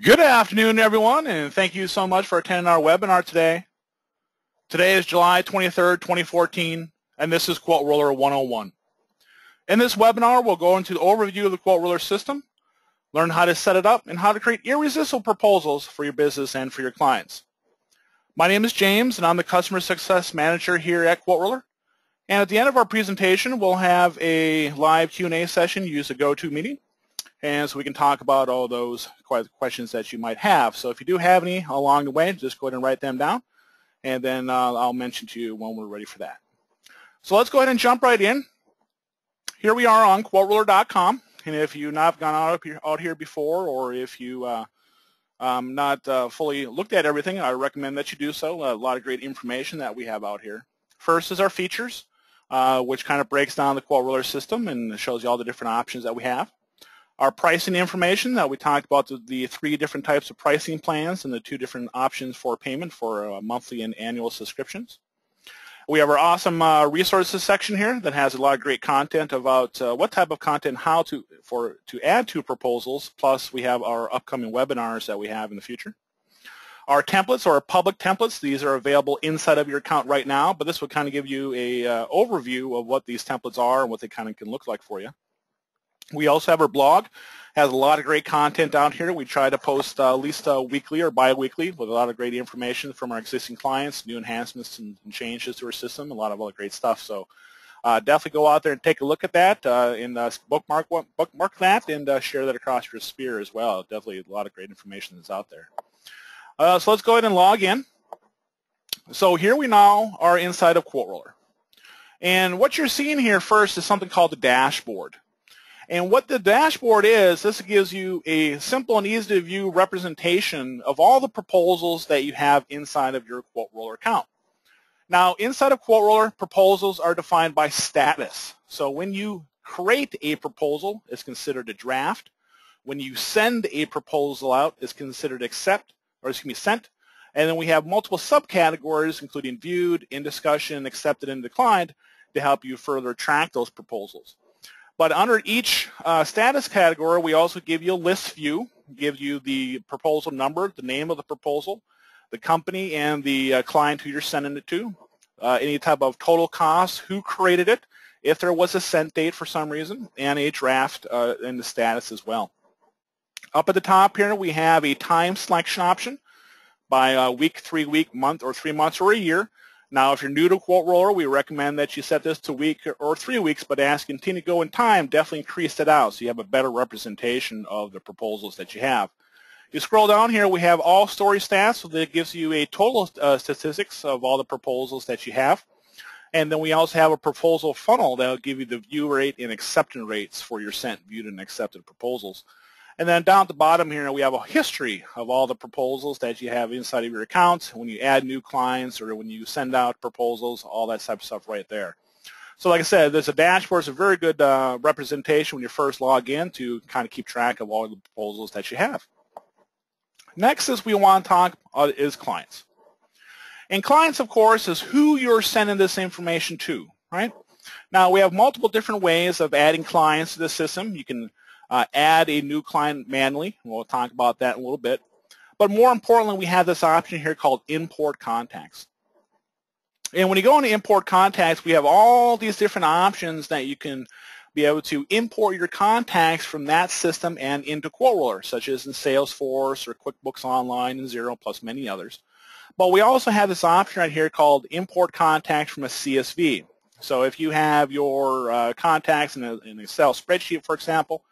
Good afternoon, everyone, and thank you so much for attending our webinar today. Today is July 23rd, 2014, and this is Quote Roller 101. In this webinar, we'll go into the overview of the Quote Roller system, learn how to set it up, and how to create irresistible proposals for your business and for your clients. My name is James, and I'm the Customer Success Manager here at Quote Roller. And at the end of our presentation, we'll have a live Q&A session. Use a GoToMeeting. And so we can talk about all those questions that you might have. So if you do have any along the way, just go ahead and write them down, and then I'll mention to you when we're ready for that. So let's go ahead and jump right in. Here we are on QuoteRoller.com, and if you've not gone out here before, or if you not fully looked at everything, I recommend that you do so. A lot of great information that we have out here. First is our features, which kind of breaks down the Quote Roller system and shows you all the different options that we have. Our pricing information that we talked about, the three different types of pricing plans and the two different options for payment for monthly and annual subscriptions. We have our awesome resources section here that has a lot of great content about what type of content, how to add to proposals, plus we have our upcoming webinars that we have in the future. Our templates, or our public templates, these are available inside of your account right now, but this will kind of give you a overview of what these templates are and what they kind of can look like for you. We also have our blog. Has a lot of great content out here. We try to post at least weekly or bi-weekly with a lot of great information from our existing clients, new enhancements and changes to our system, a lot of other great stuff. So definitely go out there and take a look at that and bookmark that and share that across your sphere as well. Definitely a lot of great information that's out there. So let's go ahead and log in. So here we now are inside of Quote Roller. And what you're seeing here first is something called the dashboard. And what the dashboard is, this gives you a simple and easy to view representation of all the proposals that you have inside of your Quote Roller account. Now, inside of Quote Roller, proposals are defined by status. So when you create a proposal, it's considered a draft. When you send a proposal out, it's considered sent. And then we have multiple subcategories, including viewed, in discussion, accepted, and declined, to help you further track those proposals. But under each status category, we also give you a list view, give you the proposal number, the name of the proposal, the company, and the client who you're sending it to, any type of total cost, who created it, if there was a sent date for some reason, and a draft in the status as well. Up at the top here, we have a time selection option by week, 3 week, month, or 3 months, or a year. Now, if you're new to Quote Roller, we recommend that you set this to week or 3 weeks, but as you continue to go in time, definitely increase it out so you have a better representation of the proposals that you have. You scroll down here, we have all story stats, so that gives you a total statistics of all the proposals that you have. And then we also have a proposal funnel that will give you the view rate and acceptance rates for your sent, viewed, and accepted proposals. And then down at the bottom here, we have a history of all the proposals that you have inside of your account, when you add new clients or when you send out proposals, all that type of stuff right there. So like I said, there's a dashboard. It's a very good representation when you first log in to kind of keep track of all the proposals that you have. Next is we want to talk is clients. And clients, of course, is who you're sending this information to, right? Now, we have multiple different ways of adding clients to the system. You can add a new client manually. We'll talk about that in a little bit. But more importantly, we have this option here called Import Contacts. And when you go into Import Contacts, we have all these different options that you can be able to import your contacts from that system and into Quote Roller, such as in Salesforce or QuickBooks Online and Xero, plus many others. But we also have this option right here called Import Contacts from a CSV. So if you have your contacts in an Excel spreadsheet, for example,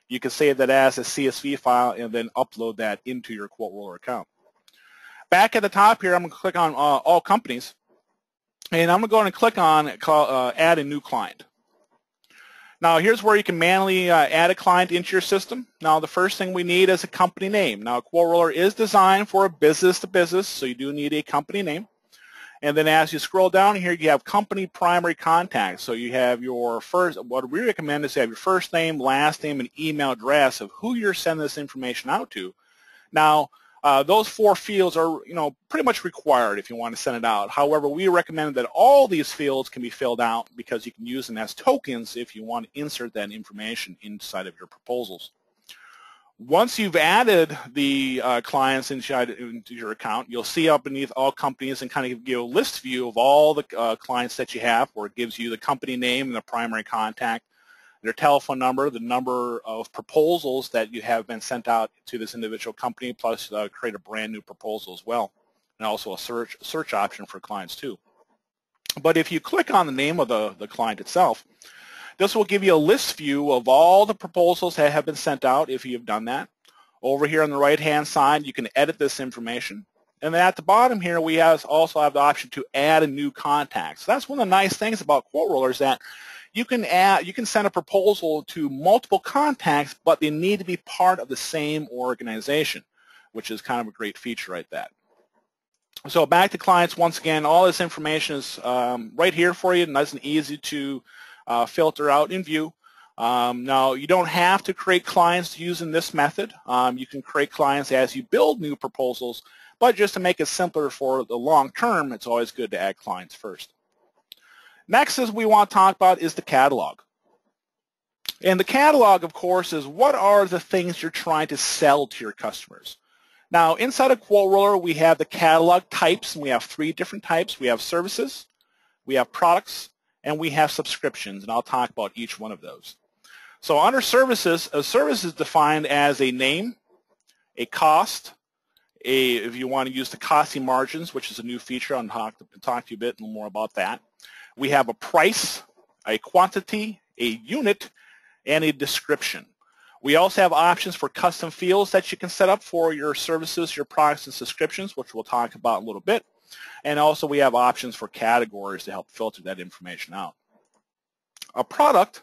you can save that as a CSV file and then upload that into your Quote Roller account. Back at the top here, I'm going to click on All Companies, and I'm going to go and click on Add a New Client. Now, here's where you can manually add a client into your system. Now, the first thing we need is a company name. Now, Quote Roller is designed for a business-to-business, so you do need a company name. And then as you scroll down here, you have company primary contact. So you have your first, what we recommend is you have your first name, last name, and email address of who you're sending this information out to. Now, those 4 fields are, pretty much required if you want to send it out. However, we recommend that all these fields can be filled out because you can use them as tokens if you want to insert that information inside of your proposals. Once you've added the clients into your account, you'll see up beneath all companies and kind of give you a list view of all the clients that you have, where it gives you the company name and the primary contact, their telephone number, the number of proposals that you have been sent out to this individual company, plus create a brand new proposal as well, and also a search option for clients too. But if you click on the name of the client itself, this will give you a list view of all the proposals that have been sent out if you've done that. Over here on the right-hand side, you can edit this information. And then at the bottom here, we also have the option to add a new contact. So that's one of the nice things about Quote Roller, is that you can send a proposal to multiple contacts, but they need to be part of the same organization, which is kind of a great feature right there. So back to clients once again. All this information is right here for you, nice and easy to filter out in view. Now, you don't have to create clients using this method. You can create clients as you build new proposals, but just to make it simpler for the long term, it's always good to add clients first. Next, as we want to talk about, is the catalog. And the catalog, of course, is what are the things you're trying to sell to your customers. Now, inside of Quote Roller, we have the catalog types, and we have 3 different types. We have services, we have products, and we have subscriptions, and I'll talk about each one of those. So under services, a service is defined as a name, a cost, if you want to use the costing margins, which is a new feature, I'll talk to you a bit more about that. We have a price, a quantity, a unit, and a description. We also have options for custom fields that you can set up for your services, your products, and subscriptions, which we'll talk about in a little bit. And also we have options for categories to help filter that information out. A product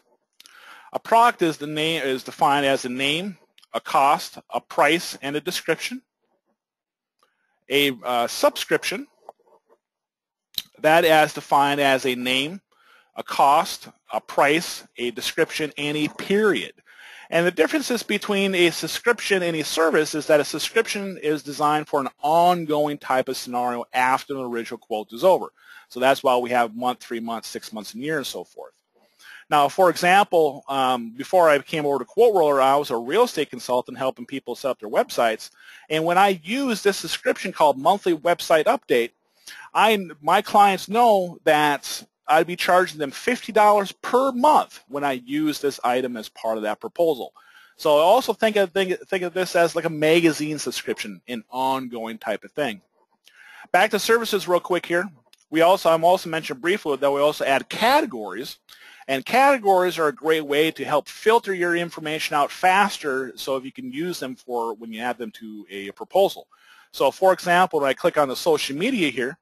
is defined as a name, a cost, a price, and a description. A subscription, that is defined as a name, a cost, a price, a description, and a period. And the differences between a subscription and a service is that a subscription is designed for an ongoing type of scenario after the original quote is over. So that's why we have month, 3 months, 6 months, and year, and so forth. Now, for example, before I came over to Quote Roller, I was a real estate consultant helping people set up their websites. And when I use this subscription called Monthly Website Update, my clients know that I'd be charging them $50 per month when I use this item as part of that proposal. So I also think of this as like a magazine subscription, an ongoing type of thing. Back to services real quick here. I'm also mentioned briefly that we also add categories. And categories are a great way to help filter your information out faster, so if you can use them for when you add them to a proposal. So for example, when I click on the social media here,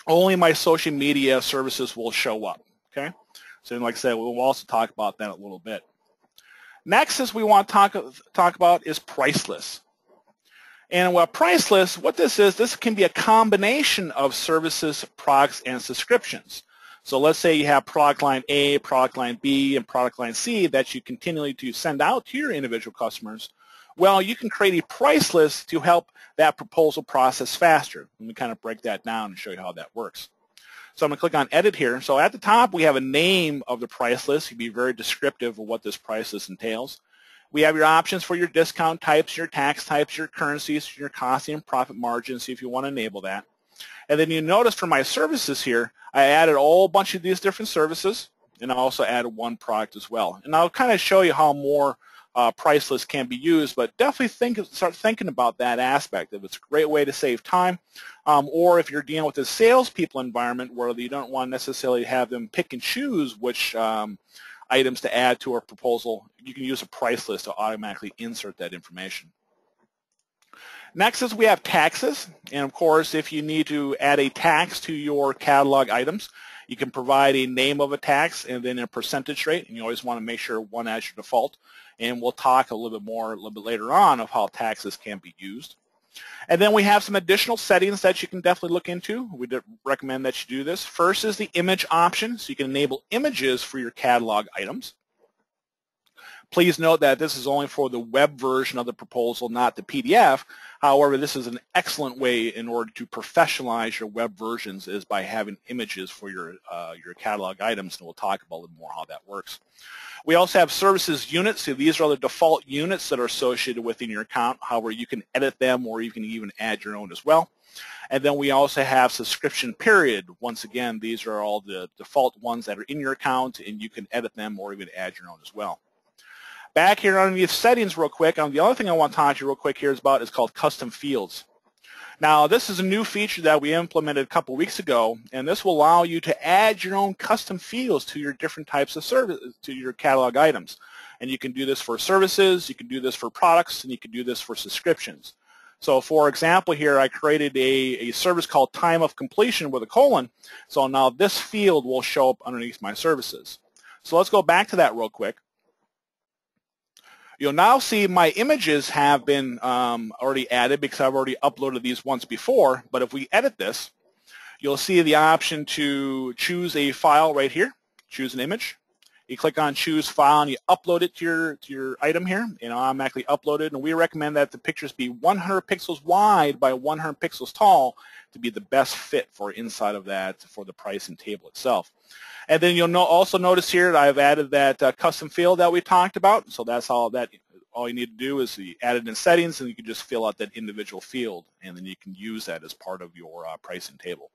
only my social media services will show up, okay? So like I said, we'll also talk about that a little bit. Next, as we want to talk about, is Priceless. And Priceless, what this can be a combination of services, products, and subscriptions. So let's say you have product line A, product line B, and product line C that you continually to send out to your individual customers. Well, you can create a price list to help that proposal process faster. Let me kind of break that down and show you how that works. So I'm going to click on Edit here. So at the top, we have a name of the price list. You can be very descriptive of what this price list entails. We have your options for your discount types, your tax types, your currencies, your costing and profit margins, if you want to enable that. And then you notice for my services here, I added a whole bunch of these different services, and I also added one product as well. And I'll kind of show you how more price lists can be used, but definitely start thinking about that aspect. If it's a great way to save time, or if you're dealing with a salespeople environment where you don't want to necessarily have them pick and choose which items to add to a proposal, you can use a price list to automatically insert that information. Next is we have taxes, and of course if you need to add a tax to your catalog items, you can provide a name of a tax and then a percentage rate, and you always want to make sure one as your default, and we'll talk a little bit later on of how taxes can be used. And then we have some additional settings that you can definitely look into. We recommend that you do this. First is the image option, so you can enable images for your catalog items. Please note that this is only for the web version of the proposal, not the PDF. However, this is an excellent way in order to professionalize your web versions is by having images for your catalog items, and we'll talk about a little more how that works. We also have services units. So these are the default units that are associated within your account. However, you can edit them or you can even add your own as well. And then we also have subscription period. Once again, these are all the default ones that are in your account, and you can edit them or even add your own as well. Back here underneath settings real quick, the other thing I want to talk to you real quick here is called custom fields. Now, this is a new feature that we implemented a couple weeks ago, and this will allow you to add your own custom fields to your different types of services, to your catalog items. And you can do this for services, you can do this for products, and you can do this for subscriptions. So, for example, here I created a service called time of completion with a colon. So now this field will show up underneath my services. So let's go back to that real quick. You'll now see my images have been already added because I've already uploaded these once before. But if we edit this, you'll see the option to choose a file right here, choose an image. You click on choose file and you upload it to your item here, and automatically uploaded. And we recommend that the pictures be 100 pixels wide by 100 pixels tall to be the best fit for inside of that for the pricing table itself. And then you'll also notice here that I've added that custom field that we talked about. So that's all you need to do is you add it in settings, and you can just fill out that individual field, and then you can use that as part of your pricing table.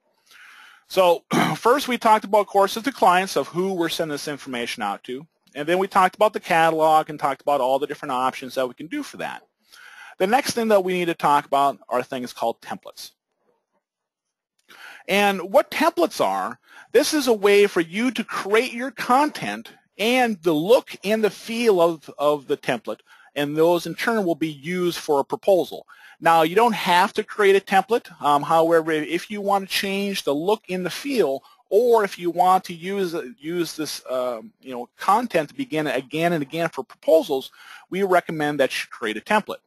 So first we talked about, of course, the clients of who we're sending this information out to. And then we talked about the catalog and talked about all the different options that we can do for that. The next thing that we need to talk about are things called templates. And what templates are, this is a way for you to create your content and the look and the feel of the template, and those in turn will be used for a proposal. Now, you don't have to create a template. However, if you want to change the look and the feel, or if you want to use this content to begin again and again for proposals, we recommend that you create a template.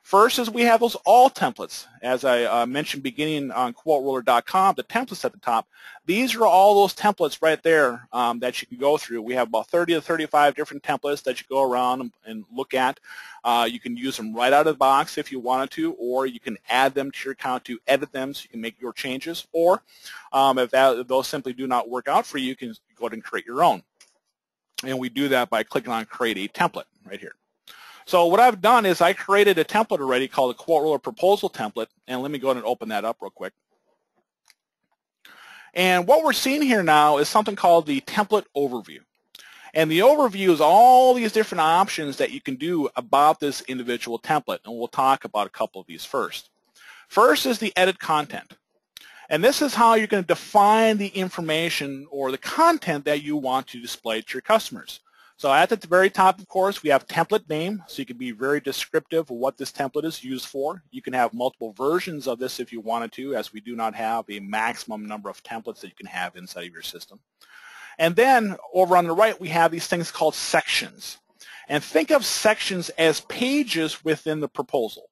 First is we have those all templates. As I mentioned beginning on QuoteRoller.com, the templates at the top, these are all those templates right there that you can go through. We have about 30 to 35 different templates that you go around and look at. You can use them right out of the box if you wanted to, or you can add them to your account to edit them so you can make your changes, or if those simply do not work out for you, you can go ahead and create your own. And we do that by clicking on Create a Template right here. So what I've done is I created a template already called a Quote Roller Proposal Template, and let me go ahead and open that up real quick. And what we're seeing here now is something called the Template Overview. And the overview is all these different options that you can do about this individual template, and we'll talk about a couple of these first. First is the Edit Content. And this is how you're going to define the information or the content that you want to display to your customers. So at the very top, of course, we have template name, so you can be very descriptive of what this template is used for. You can have multiple versions of this if you wanted to, as we do not have a maximum number of templates that you can have inside of your system. And then over on the right, we have these things called sections. And think of sections as pages within the proposal.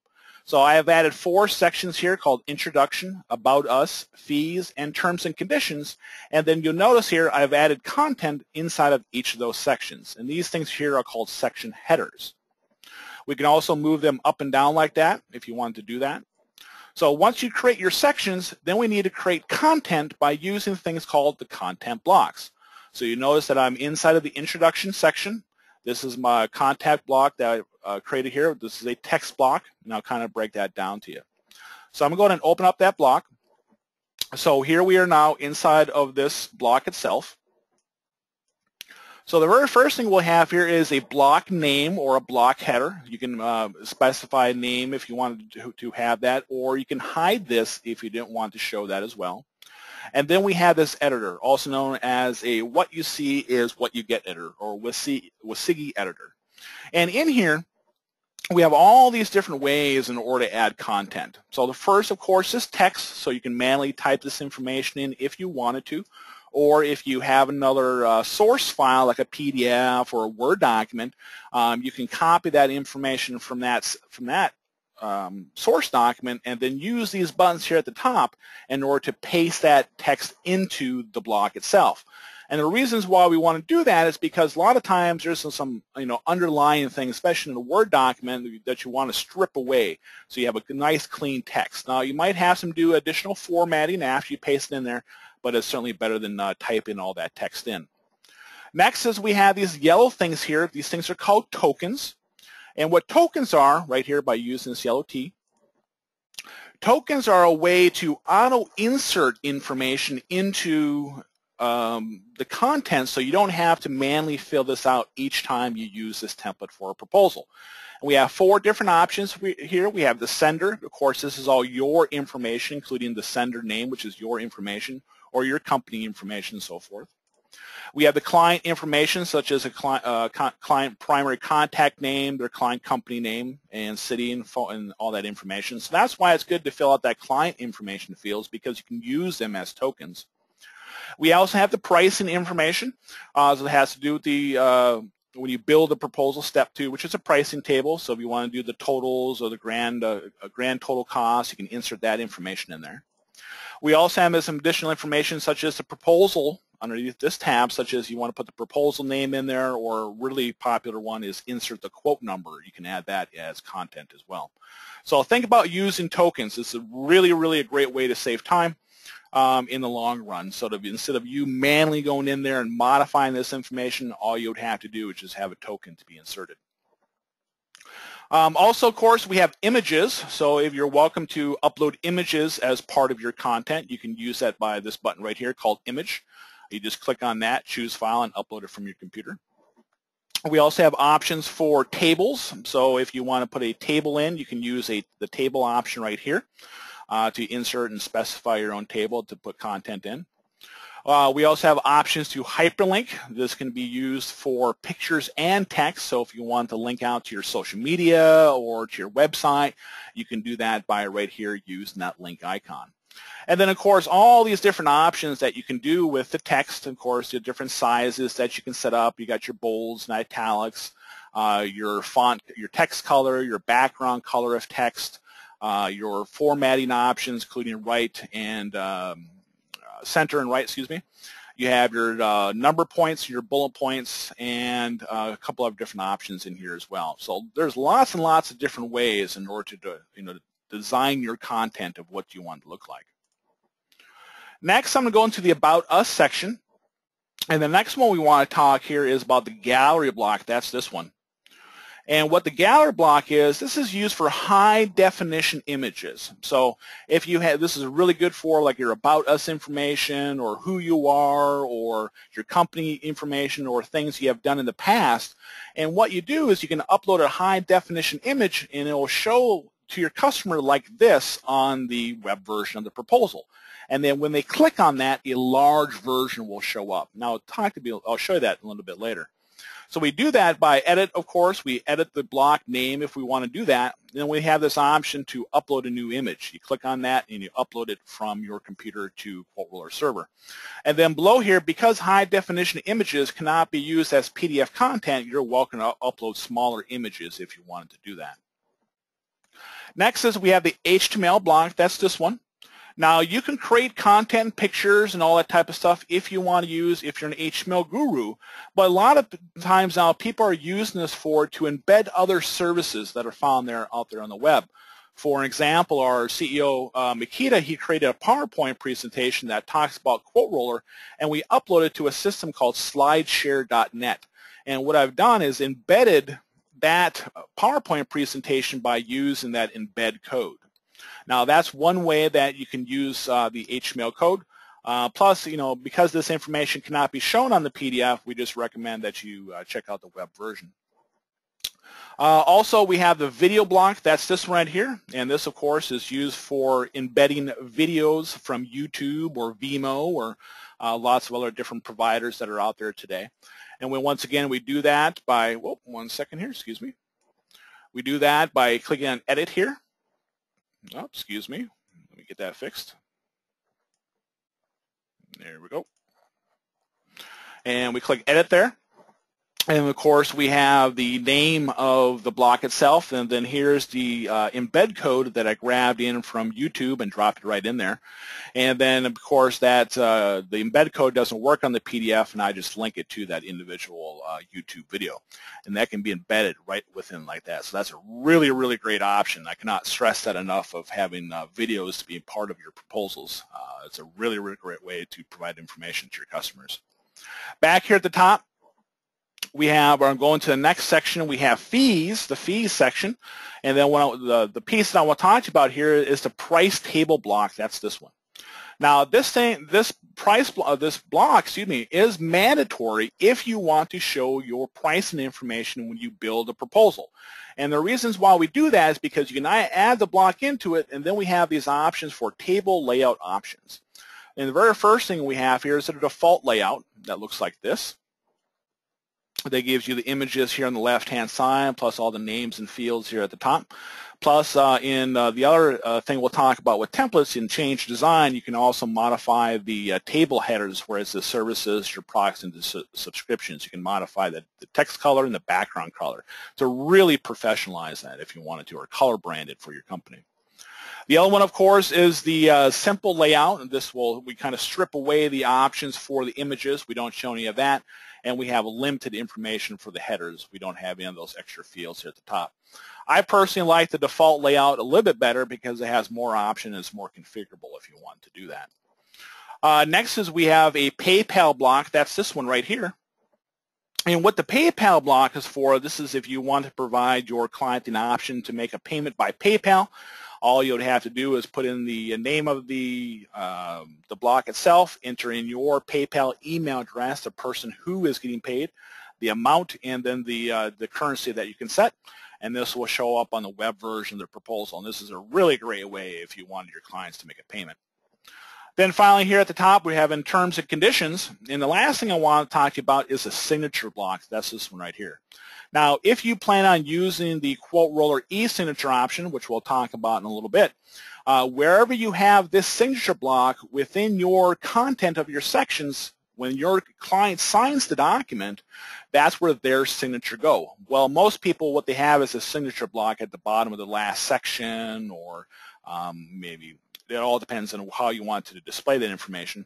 So I have added 4 sections here called Introduction, About Us, Fees, and Terms and Conditions. And then you'll notice here I've added content inside of each of those sections. And these things here are called section headers. We can also move them up and down like that if you want to do that. So once you create your sections, then we need to create content by using things called the content blocks. So you notice that I'm inside of the Introduction section. This is my contact block that I created here. This is a text block, and I'll kind of break that down to you. So I'm going to go ahead and open up that block. So here we are now inside of this block itself. So the very first thing we'll have here is a block name or a block header. You can specify a name if you wanted to have that, or you can hide this if you didn't want to show that as well. And then we have this editor, also known as a what you see is what you get editor, or WCAGI editor. And in here, we have all these different ways in order to add content. So the first, of course, is text, so you can manually type this information in if you wanted to, or if you have another source file like a PDF or a Word document, you can copy that information from that source document and then use these buttons here at the top in order to paste that text into the block itself. And the reasons why we want to do that is because a lot of times there's some underlying things, especially in a Word document, that you want to strip away so you have a nice clean text. Now you might have some do additional formatting after you paste it in there, but it's certainly better than typing all that text in. Next is we have these yellow things here. These things are called tokens. And what tokens are, right here by using this yellow T, tokens are a way to auto-insert information into the content so you don't have to manually fill this out each time you use this template for a proposal. And we have 4 different options here. We have the sender. Of course, this is all your information, including the sender name, which is your information, or your company information and so forth. We have the client information, such as a client primary contact name, their client company name, and city and phone, and all that information. So that's why it's good to fill out that client information fields, because you can use them as tokens. We also have the pricing information. So it has to do with the when you build a proposal, step 2, which is a pricing table. So if you want to do the totals or the grand total cost, you can insert that information in there. We also have some additional information, such as the proposal underneath this tab, such as you want to put the proposal name in there, or a really popular one is insert the quote number. You can add that as content as well. So think about using tokens. It's a really a great way to save time in the long run. So instead of you manually going in there and modifying this information, all you would have to do is just have a token to be inserted. Also, of course, we have images. So if you're welcome to upload images as part of your content, you can use that by this button right here called Image. You just click on that, choose File, and upload it from your computer. We also have options for tables. So if you want to put a table in, you can use the table option right here to insert and specify your own table to put content in. We also have options to hyperlink. This can be used for pictures and text. So if you want to link out to your social media or to your website, you can do that by right here using that link icon. And then, of course, all these different options that you can do with the text, of course, the different sizes that you can set up. You got your bolds and italics, your font, your text color, your background color of text, your formatting options, including right and center and right, excuse me. You have your number points, your bullet points, and a couple of different options in here as well. So there's lots and lots of different ways in order to design your content of what you want to look like. Next, I'm going to go into the About Us section. And the next one we want to talk here is about the gallery block. That's this one. And what the gallery block is, this is used for high definition images. So if you have, this is really good for like your About Us information, or who you are, or your company information, or things you have done in the past. And what you do is you can upload a high definition image, and it will show to your customer like this on the web version of the proposal. And then when they click on that, a large version will show up. Now, I'll show you that a little bit later. So we do that by edit, of course. We edit the block name if we want to do that. Then we have this option to upload a new image. You click on that, and you upload it from your computer to Quote Roller server. And then below here, because high-definition images cannot be used as PDF content, you're welcome to upload smaller images if you wanted to do that. Next is we have the HTML block. That's this one. Now, you can create content, pictures, and all that type of stuff if you want to use, if you're an HTML guru. But a lot of times now, people are using this to embed other services that are found out there on the web. For example, our CEO, Makita, he created a PowerPoint presentation that talks about Quote Roller, and we uploaded to a system called slideshare.net. And what I've done is embedded that PowerPoint presentation by using that embed code. Now, that's one way that you can use the HTML code. Plus, because this information cannot be shown on the PDF, we just recommend that you check out the web version. Also, we have the video block. That's this one right here. And this, of course, is used for embedding videos from YouTube or Vimeo or lots of other different providers that are out there today. And once again, we do that by, whoop, 1 second here, excuse me. We do that by clicking on Edit here. Oh, excuse me. Let me get that fixed. There we go. And we click Edit there. And of course, we have the name of the block itself, and then here's the embed code that I grabbed in from YouTube and dropped it right in there. And then, of course, that the embed code doesn't work on the PDF, and I just link it to that individual YouTube video. And that can be embedded right within like that. So that's a really, really great option. I cannot stress that enough of having videos to be part of your proposals. It's a really, really great way to provide information to your customers. Back here at the top, we have, I'm going to the next section, we have fees, the fees section. And then the piece that I want to talk to you about here is the price table block. That's this one. Now, this block, is mandatory if you want to show your pricing information when you build a proposal. And the reasons why we do that is because you can add the block into it, and then we have these options for table layout options. And the very first thing we have here is a default layout that looks like this. That gives you the images here on the left-hand side, plus all the names and fields here at the top. Plus, in the other thing we'll talk about with templates, in Change Design, you can also modify the table headers, whereas the services, your products, and the subscriptions. You can modify the text color and the background color to really professionalize that if you wanted to, or color brand it for your company. The other one, of course, is the simple layout, and we kind of strip away the options for the images. We don't show any of that, and we have limited information for the headers. We don't have any of those extra fields here at the top. I personally like the default layout a little bit better because it has more options and it's more configurable if you want to do that. Next is we have a PayPal block. That's this one right here. And what the PayPal block is for, this is if you want to provide your client an option to make a payment by PayPal. All you would have to do is put in the name of the block itself, enter in your PayPal email address, the person who is getting paid, the amount, and then the currency that you can set. And this will show up on the web version of the proposal. And this is a really great way if you wanted your clients to make a payment. Then finally here at the top we have in terms and conditions. And the last thing I want to talk to you about is a signature block. That's this one right here. Now, if you plan on using the Quote Roller e-signature option, which we'll talk about in a little bit, wherever you have this signature block within your content of your sections, when your client signs the document, that's where their signature go. Well, most people, what they have is a signature block at the bottom of the last section, or maybe it all depends on how you want to display that information.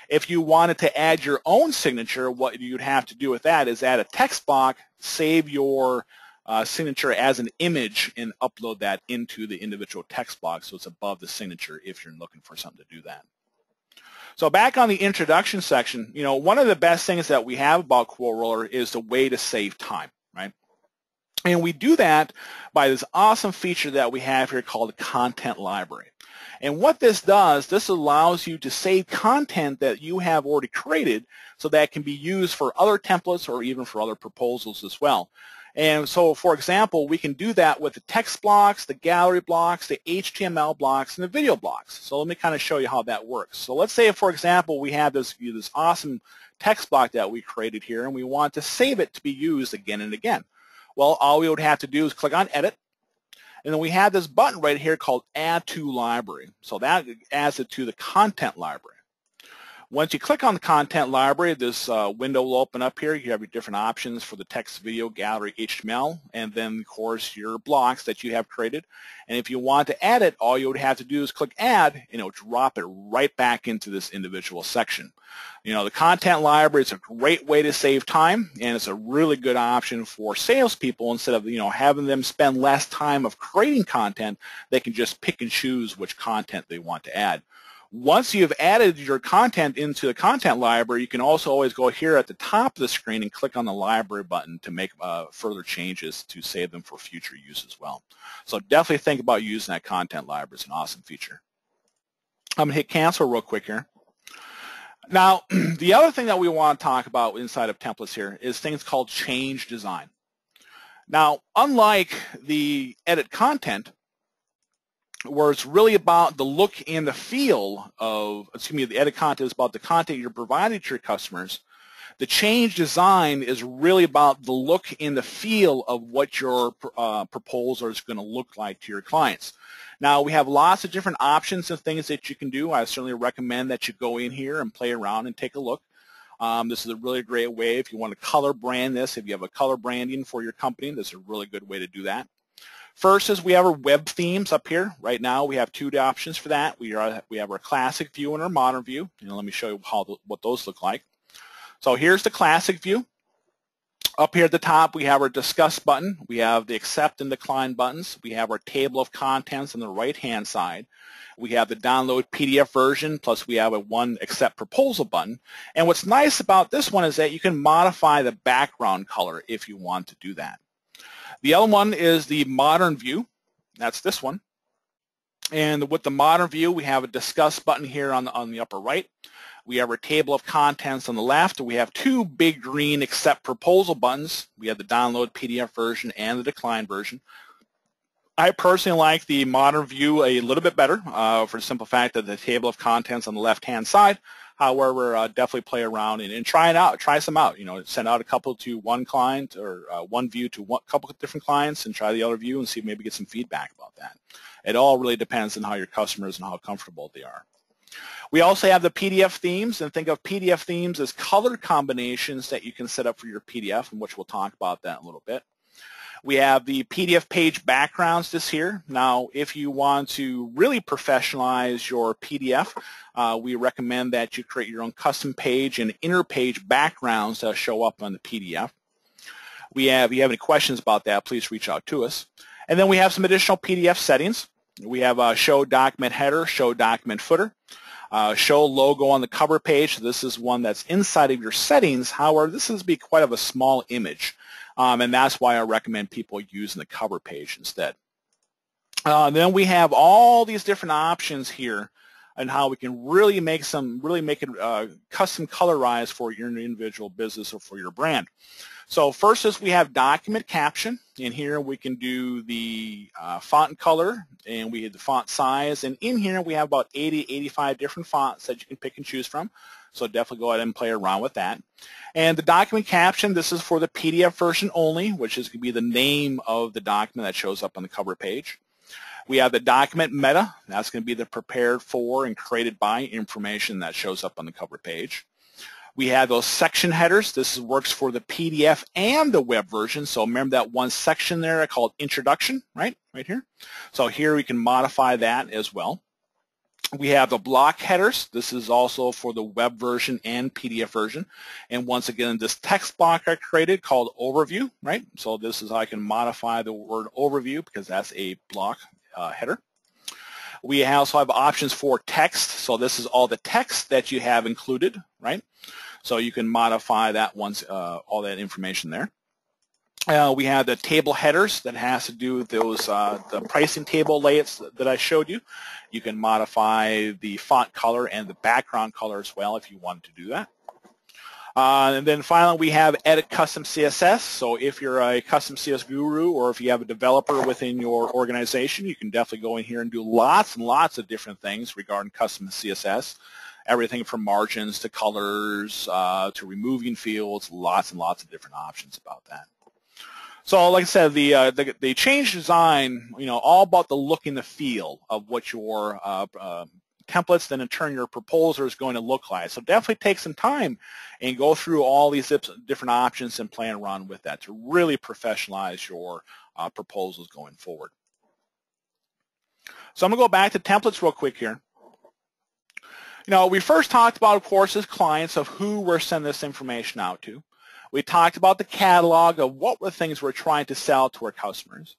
If you wanted to add your own signature, what you'd have to do with that is add a text block, save your signature as an image, and upload that into the individual text block so it's above the signature if you're looking for something to do that. So back on the introduction section, one of the best things that we have about Quote Roller is the way to save time, right? And we do that by this awesome feature that we have here called the Content Library. And what this does, this allows you to save content that you have already created so that it can be used for other templates or even for other proposals as well. And so, for example, we can do that with the text blocks, the gallery blocks, the HTML blocks, and the video blocks. So let me kind of show you how that works. So let's say, for example, we have this awesome text block that we created here, and we want to save it to be used again and again. Well, all we would have to do is click on Edit, and then we have this button right here called Add to Library. So that adds it to the Content Library. Once you click on the Content Library, this window will open up here. You have your different options for the text, video, gallery, HTML, and then, of course, your blocks that you have created. And if you want to add it, all you would have to do is click Add, and it'll drop it right back into this individual section. The Content Library is a great way to save time, and it's a really good option for salespeople. Instead of having them spend less time of creating content, they can just pick and choose which content they want to add. Once you've added your content into the Content Library, you can also always go here at the top of the screen and click on the Library button to make further changes to save them for future use as well. So definitely think about using that Content Library. It's an awesome feature. I'm going to hit Cancel real quick here. Now, the other thing that we want to talk about inside of templates here is things called Change Design. Now, unlike the Edit Content, where it's really about the look and the feel of, the edit content is about the content you're providing to your customers. The Change Design is really about the look and the feel of what your proposal is going to look like to your clients. Now, we have lots of different options and things that you can do. I certainly recommend that you go in here and play around and take a look. This is a really great way if you want to color brand this. If you have a color branding for your company, this is a really good way to do that. First is we have our web themes up here. Right now we have two options for that. We have our classic view and our modern view. Let me show you what those look like. So here's the classic view. Up here at the top we have our discuss button. We have the accept and decline buttons. We have our table of contents on the right hand side. We have the download PDF version, plus we have a one accept proposal button. And what's nice about this one is that you can modify the background color if you want to do that. The other one is the modern view. That's this one. And with the modern view, we have a discuss button here on the upper right. We have our table of contents on the left. We have two big green accept proposal buttons. We have the download PDF version and the decline version. I personally like the modern view a little bit better for the simple fact that the table of contents on the left-hand side. However, definitely play around and try it out. Try some out. Send out a couple to one client or one view to a couple of different clients and try the other view and see maybe get some feedback about that. It all really depends on how your customers and how comfortable they are. We also have the PDF themes, and think of PDF themes as color combinations that you can set up for your PDF, and which we'll talk about that in a little bit. We have the PDF page backgrounds this here. Now, if you want to really professionalize your PDF, we recommend that you create your own custom page and inner page backgrounds that show up on the PDF. If you have any questions about that, please reach out to us. And then we have some additional PDF settings. We have show document header, show document footer, show logo on the cover page. So this is one that's inside of your settings. However, this is be quite of a small image. And that's why I recommend people using the cover page instead. Then we have all these different options here and how we can really make it custom colorized for your individual business or for your brand. So first is we have document caption. In here we can do the font color, and we have the font size. And in here we have about 85 different fonts that you can pick and choose from. So definitely go ahead and play around with that. And the document caption, this is for the PDF version only, which is going to be the name of the document that shows up on the cover page. We have the document meta. That's going to be the prepared for and created by information that shows up on the cover page. We have those section headers. This works for the PDF and the web version. So remember that one section there called introduction, right here. So here we can modify that as well. We have the block headers. This is also for the web version and PDF version. And once again, this text block I created called overview, right? So this is how I can modify the word overview because that's a block header. We also have options for text. So this is all the text that you have included, right? So you can modify that once all that information there. We have the table headers that has to do with those the pricing table layouts that I showed you. You can modify the font color and the background color as well if you wanted to do that. And then finally, we have Edit Custom CSS. So if you're a Custom CSS guru or if you have a developer within your organization, you can definitely go in here and do lots and lots of different things regarding Custom CSS. Everything from margins to colors to removing fields, lots and lots of different options about that. So like I said, the change design, all about the look and the feel of what your templates, then in turn your proposal is going to look like. So definitely take some time and go through all these different options and play around with that to really professionalize your proposals going forward. So I'm going to go back to templates real quick here. We first talked about, of course, as clients of who we're sending this information out to. We talked about the catalog of what were the things we're trying to sell to our customers.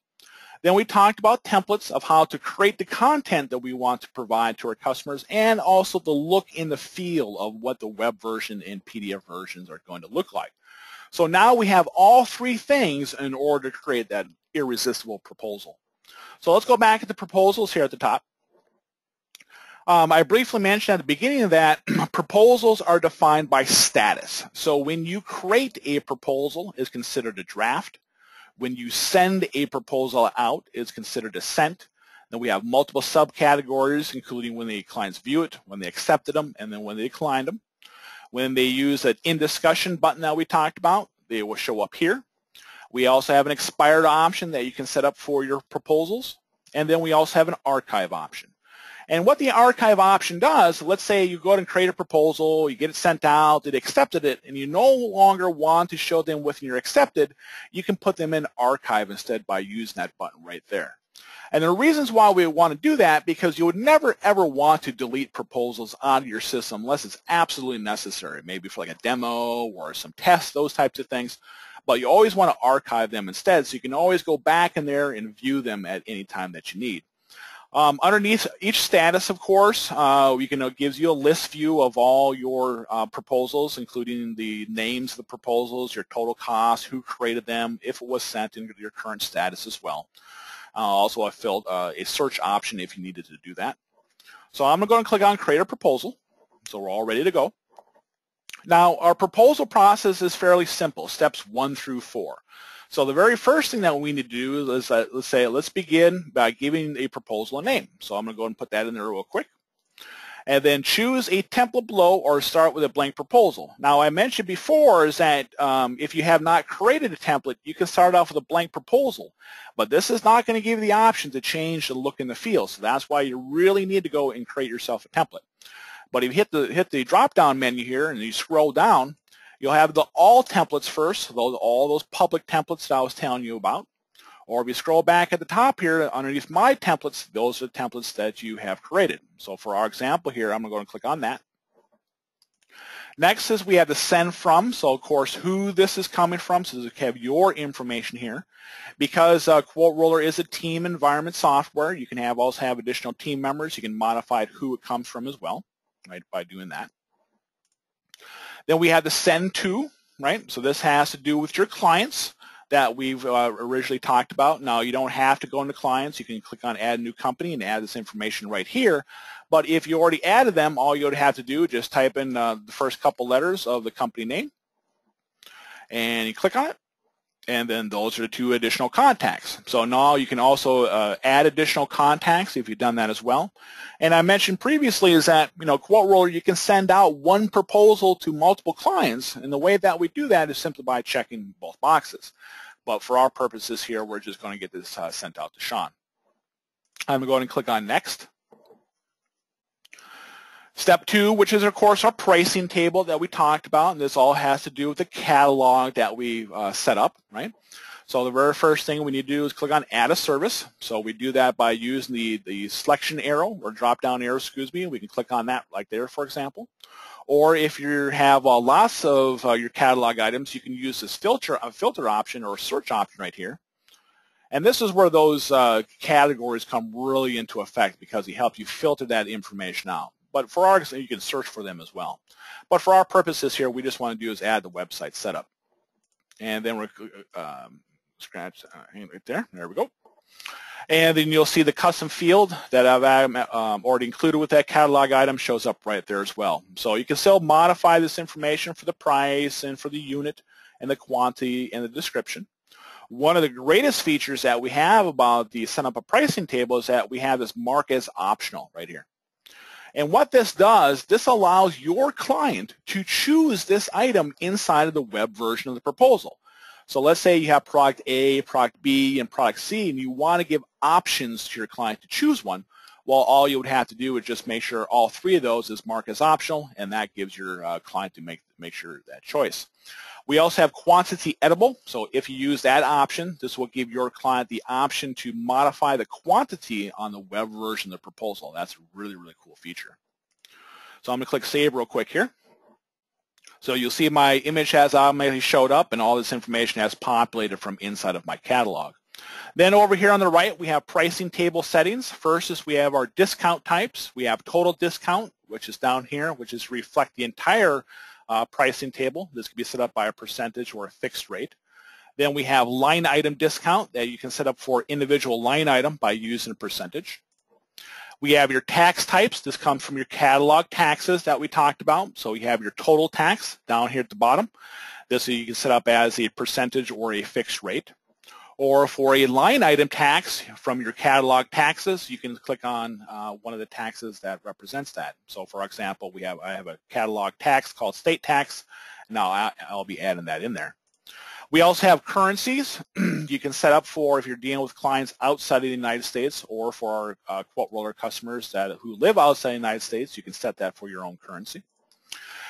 Then we talked about templates of how to create the content that we want to provide to our customers and also the look and the feel of what the web version and PDF versions are going to look like. So now we have all three things in order to create that irresistible proposal. So let's go back to the proposals here at the top. I briefly mentioned at the beginning of that, proposals are defined by status. So when you create a proposal, it's considered a draft. When you send a proposal out, it's considered a sent. Then we have multiple subcategories, including when the clients view it, when they accepted them, and then when they declined them. When they use an in discussion button that we talked about, they will show up here. We also have an expired option that you can set up for your proposals. And then we also have an archive option. And what the archive option does, let's say you go ahead and create a proposal, you get it sent out, they accepted it, and you no longer want to show them within your accepted, you can put them in archive instead by using that button right there. And the reasons why we want to do that, because you would never ever want to delete proposals out of your system unless it's absolutely necessary, maybe for like a demo or some tests, those types of things. But you always want to archive them instead, so you can always go back in there and view them at any time that you need. Underneath each status, of course, it gives you a list view of all your proposals, including the names of the proposals, your total cost, who created them, if it was sent, and your current status as well. Also, I filled a search option if you needed to do that. So I'm going to go and click on Create a Proposal. So we're all ready to go. Now, our proposal process is fairly simple, steps 1 through 4. So the very first thing that we need to do is, let's begin by giving a proposal a name. So I'm going to go and put that in there real quick. And then choose a template below or start with a blank proposal. Now, I mentioned before is that if you have not created a template, you can start off with a blank proposal. But this is not going to give you the option to change the look and the feel. So that's why you really need to go and create yourself a template. But if you hit the drop-down menu here and you scroll down, you'll have the all templates first, all those public templates that I was telling you about. Or if you scroll back at the top here, underneath My Templates, those are the templates that you have created. So for our example here, I'm going to go and click on that. Next is we have the Send From, so of course who this is coming from, so we have your information here. Because Quote Roller is a team environment software, you can also have additional team members. You can modify who it comes from as well, right, by doing that. Then we have the Send To, right, so this has to do with your clients that we've originally talked about. Now, you don't have to go into clients. You can click on Add New Company and add this information right here. But if you already added them, all you would have to do is just type in the first couple letters of the company name, and you click on it, and then those are the 2 additional contacts. So now you can also add additional contacts if you've done that as well. And I mentioned previously is that, Quote Roller, you can send out one proposal to multiple clients, and the way that we do that is simply by checking both boxes. But for our purposes here, we're just going to get this sent out to Sean. I'm going to go ahead and click on Next. Step 2, which is, of course, our pricing table that we talked about, and this all has to do with the catalog that we set up, right? So the very first thing we need to do is click on Add a Service. So we do that by using the selection arrow, or drop-down arrow, excuse me. We can click on that like there, for example. Or if you have lots of your catalog items, you can use this filter option or search option right here. And this is where those categories come really into effect because they help you filter that information out. But for our, you can search for them as well. But for our purposes here, we just want to do is add the website setup. And then we're scratch right there. There we go. And then you'll see the custom field that I've already included with that catalog item shows up right there as well. So you can still modify this information for the price and for the unit and the quantity and the description. One of the greatest features that we have about the Set Up a Pricing Table is that we have this Mark as Optional right here. And what this does, this allows your client to choose this item inside of the web version of the proposal. So let's say you have product A, product B, and product C, and you want to give options to your client to choose one. Well, all you would have to do is just make sure all 3 of those is marked as optional, and that gives your client to make sure that choice. We also have quantity editable, so if you use that option, this will give your client the option to modify the quantity on the web version of the proposal. That's a really, really cool feature. So I'm going to click Save real quick here. So you'll see my image has automatically showed up, and all this information has populated from inside of my catalog. Then over here on the right, we have pricing table settings. First is we have our discount types. We have total discount, which is down here, which is reflect the entire pricing table. This can be set up by a percentage or a fixed rate. Then we have line item discount that you can set up for individual line item by using a percentage. We have your tax types. This comes from your catalog taxes that we talked about. So you have your total tax down here at the bottom. This you can set up as a percentage or a fixed rate. Or for a line item tax from your catalog taxes, you can click on one of the taxes that represents that. So for example, I have a catalog tax called state tax. Now I'll be adding that in there. We also have currencies you can set up for if you're dealing with clients outside of the United States, or for our quote roller customers who live outside the United States, you can set that for your own currency.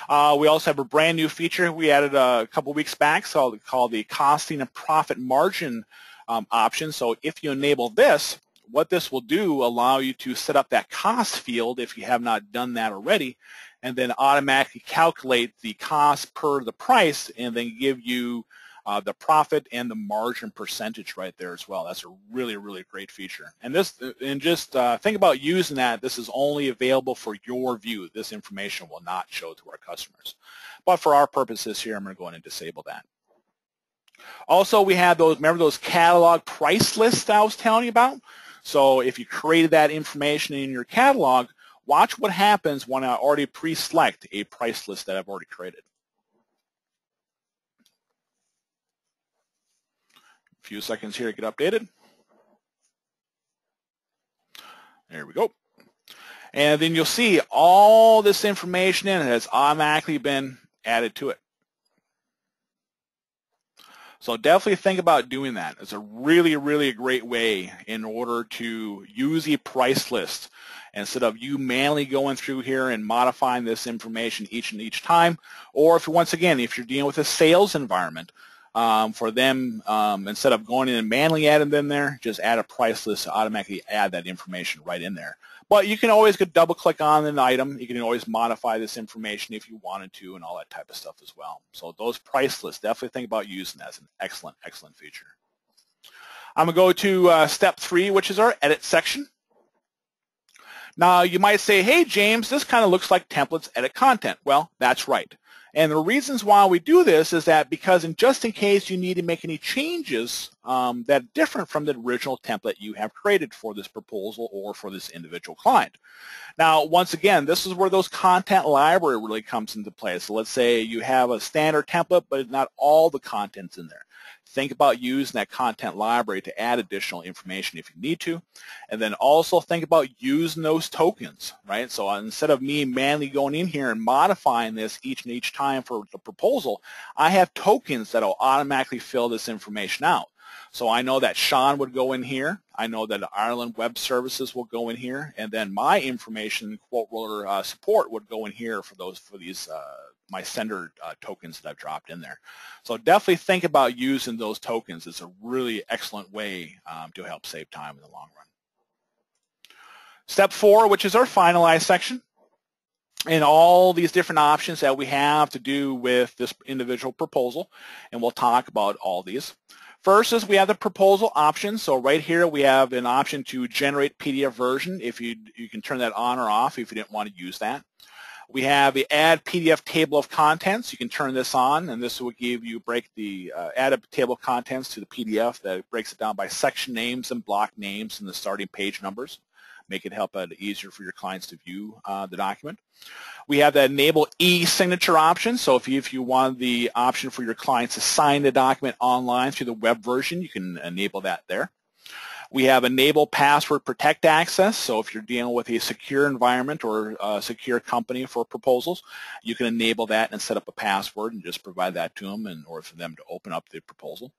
We also have a brand new feature we added a couple weeks back called the costing and profit margin option. So if you enable this, what this will do, allow you to set up that cost field if you have not done that already, and then automatically calculate the cost per the price, and then give you the profit and the margin percentage right there as well. That's a really, really great feature. And just think about using that. This is only available for your view. This information will not show to our customers. But for our purposes here, I'm going to go in and disable that. Also, we have those, remember those catalog price lists I was telling you about? So if you created that information in your catalog, watch what happens when I already pre-select a price list that I've already created. A few seconds here to get updated. There we go. And then you'll see all this information in it has automatically been added to it. So definitely think about doing that. It's a really, really great way in order to use a price list instead of you manually going through here and modifying this information each time. Or if, once again, if you're dealing with a sales environment, for them, instead of going in and manually adding them there, just add a price list to automatically add that information right in there. But you can always double click on an item. You can always modify this information if you wanted to, and all that type of stuff as well. So those price lists, definitely think about using that as an excellent, excellent feature. I'm going to go to step 3, which is our edit section. Now you might say, hey James, this kind of looks like templates edit content. Well, that's right. And the reasons why we do this is that because just in case you need to make any changes that are different from the original template you have created for this proposal or for this individual client. Now, once again, this is where those content library really comes into play. So let's say you have a standard template, but not all the content's in there. Think about using that content library to add additional information if you need to. And then also think about using those tokens, right? So instead of me manually going in here and modifying this each time for the proposal, I have tokens that will automatically fill this information out. So I know that Sean would go in here. I know that Ireland Web Services will go in here. And then my information, quote roller support, would go in here for these my sender tokens that I've dropped in there. So definitely think about using those tokens. It's a really excellent way to help save time in the long run. Step 4, which is our finalize section, and all these different options that we have to do with this individual proposal, and we'll talk about all these. First is we have the proposal option. So right here we have an option to generate PDF version. If you can turn that on or off if you didn't want to use that. We have the add PDF table of contents. You can turn this on, and this will give you add a table of contents to the PDF that breaks it down by section names and block names and the starting page numbers. Make it help it easier for your clients to view the document. We have the enable e-signature option. So if you want the option for your clients to sign the document online through the web version, you can enable that there. We have enable password protect access. So if you're dealing with a secure environment or a secure company for proposals, you can enable that and set up a password and just provide that to them in order for them to open up the proposal.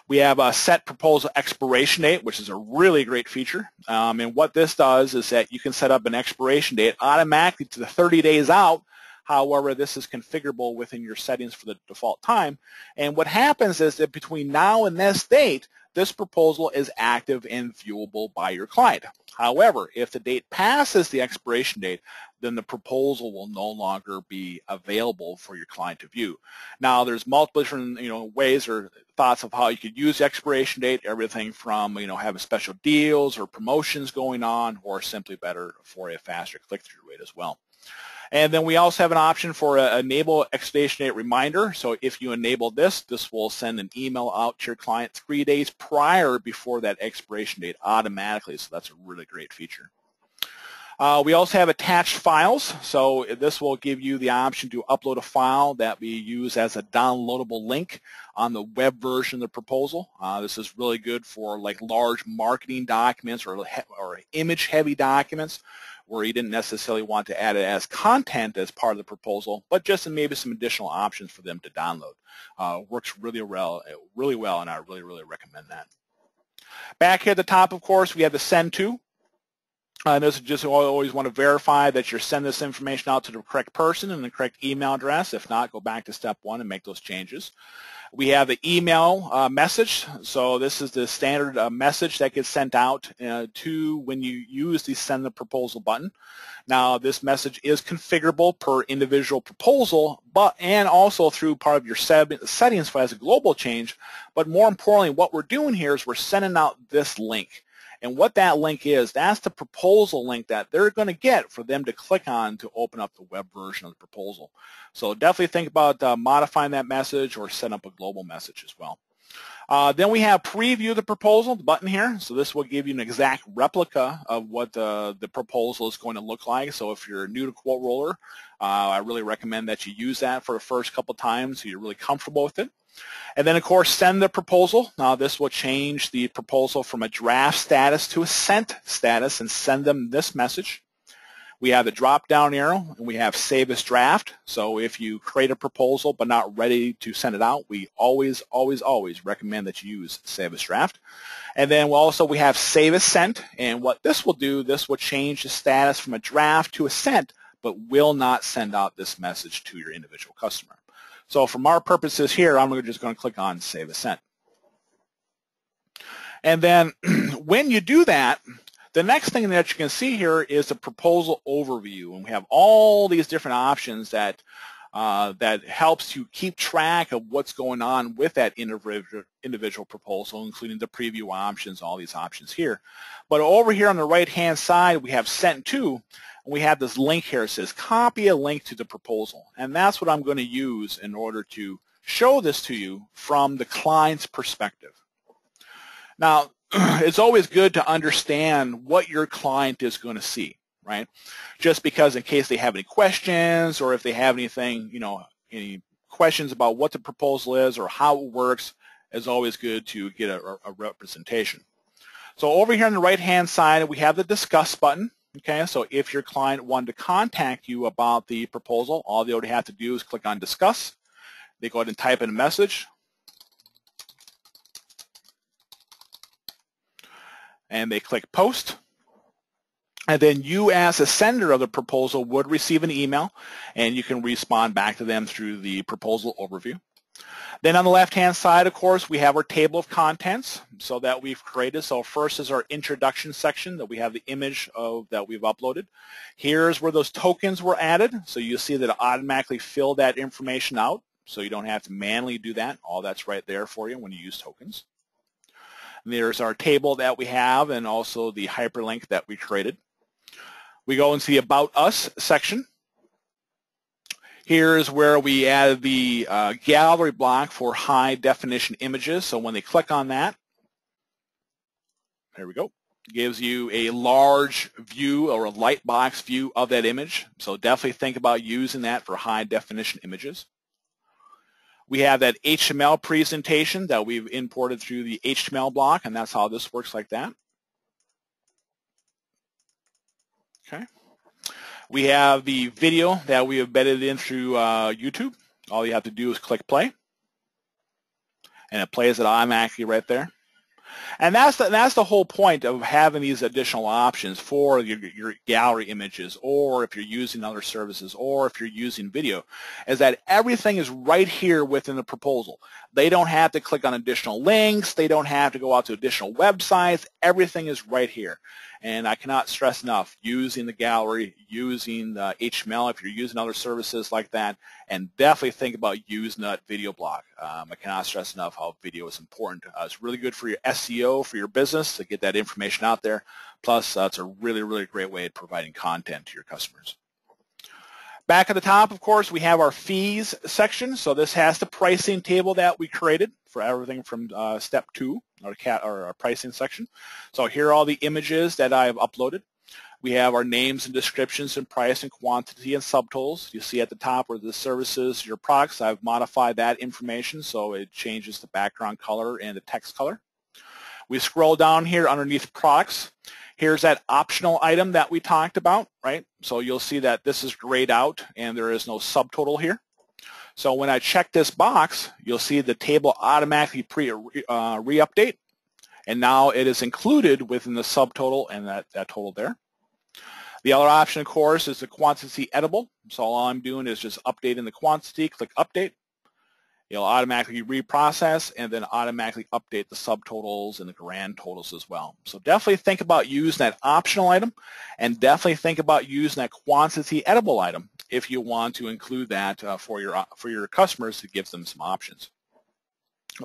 We have a set proposal expiration date, which is a really great feature. And what this does is that you can set up an expiration date automatically to the 30 days out. However, this is configurable within your settings for the default time. And what happens is that between now and this date, this proposal is active and viewable by your client. However, if the date passes the expiration date, then the proposal will no longer be available for your client to view. Now, there's multiple different ways or thoughts of how you could use the expiration date, everything from having special deals or promotions going on, or simply better for a faster click-through rate as well. And then we also have an option for enable expiration date reminder. So if you enable this, this will send an email out to your client 3 days before that expiration date automatically. So that's a really great feature. We also have attached files. So this will give you the option to upload a file that we use as a downloadable link on the web version of the proposal. This is really good for like large marketing documents or image-heavy documents, where you didn't necessarily want to add it as content as part of the proposal, but just maybe some additional options for them to download. Works really well, and I really recommend that. Back here at the top, of course, we have the send to. This is just always want to verify that you're sending this information out to the correct person and the correct email address. If not, go back to step 1 and make those changes. We have the email message. So this is the standard message that gets sent out to when you use the send the proposal button. Now, this message is configurable per individual proposal, and also through part of your settings as a global change. But more importantly, what we're doing here is we're sending out this link. And what that link is, that's the proposal link that they're going to get for them to click on to open up the web version of the proposal. So definitely think about modifying that message or set up a global message as well. Then we have preview the proposal, the button here. So this will give you an exact replica of what the proposal is going to look like. So if you're new to Quote Roller, I really recommend that you use that for the first couple times so you're really comfortable with it. And then, of course, send the proposal. Now, this will change the proposal from a draft status to a sent status and send them this message. We have the drop-down arrow, and we have Save as Draft. So if you create a proposal but not ready to send it out, we always recommend that you use Save as Draft. And then we have Save as Sent. And what this will do, this will change the status from a draft to a sent, but will not send out this message to your individual customer. So from our purposes here, I'm just going to click on Save as Sent. And then when you do that, the next thing that you can see here is the proposal overview. And we have all these different options that helps you keep track of what's going on with that individual proposal, including the preview options, all these options here. But over here on the right-hand side, we have Sent to. We have this link here that says copy a link to the proposal, and that's what I'm going to use in order to show this to you from the client's perspective. Now, it's always good to understand what your client is going to see, right? Just because in case they have any questions or if they have anything, any questions about what the proposal is or how it works, it's always good to get a representation. So over here on the right-hand side, we have the Discuss button. Okay, so if your client wanted to contact you about the proposal, all they would have to do is click on Discuss. They go ahead and type in a message. And they click Post. And then you, as a sender of the proposal, would receive an email, and you can respond back to them through the proposal overview. Then on the left-hand side, of course, we have our table of contents so that we've created. So first is our introduction section that we have the image of that we've uploaded. Here's where those tokens were added. So you see that it automatically filled that information out, so you don't have to manually do that. All that's right there for you when you use tokens. And there's our table that we have and also the hyperlink that we created. We go into the About Us section. Here's where we added the gallery block for high-definition images. So when they click on that, there we go. It gives you a large view or a light box view of that image. So definitely think about using that for high-definition images. We have that HTML presentation that we've imported through the HTML block, and that's how this works like that. Okay. We have the video that we embedded in through YouTube. All you have to do is click play, and it plays it automatically right there. And that's the whole point of having these additional options for your gallery images, or if you're using other services, or if you're using video, is that everything is right here within the proposal. They don't have to click on additional links. They don't have to go out to additional websites. Everything is right here. And I cannot stress enough, using the gallery, using the HTML if you're using other services like that, and definitely think about using that video block. I cannot stress enough how video is important. It's really good for your SEO, for your business, to get that information out there. Plus, it's a really great way of providing content to your customers. Back at the top, of course, we have our fees section. So this has the pricing table that we created for everything from step 2, our pricing section. So here are all the images that I've uploaded. We have our names and descriptions and price and quantity and subtotals. You see at the top where the services, your products, I've modified that information so it changes the background color and the text color. We scroll down here underneath products. Here's that optional item that we talked about, right? So you'll see that this is grayed out and there is no subtotal here. So when I check this box, you'll see the table automatically re-update, and now it is included within the subtotal and that total there. The other option, of course, is the quantity editable. So all I'm doing is just updating the quantity, click update. It'll automatically reprocess and then automatically update the subtotals and the grand totals as well. So definitely think about using that optional item, and definitely think about using that quantity editable item if you want to include that for your customers to give them some options.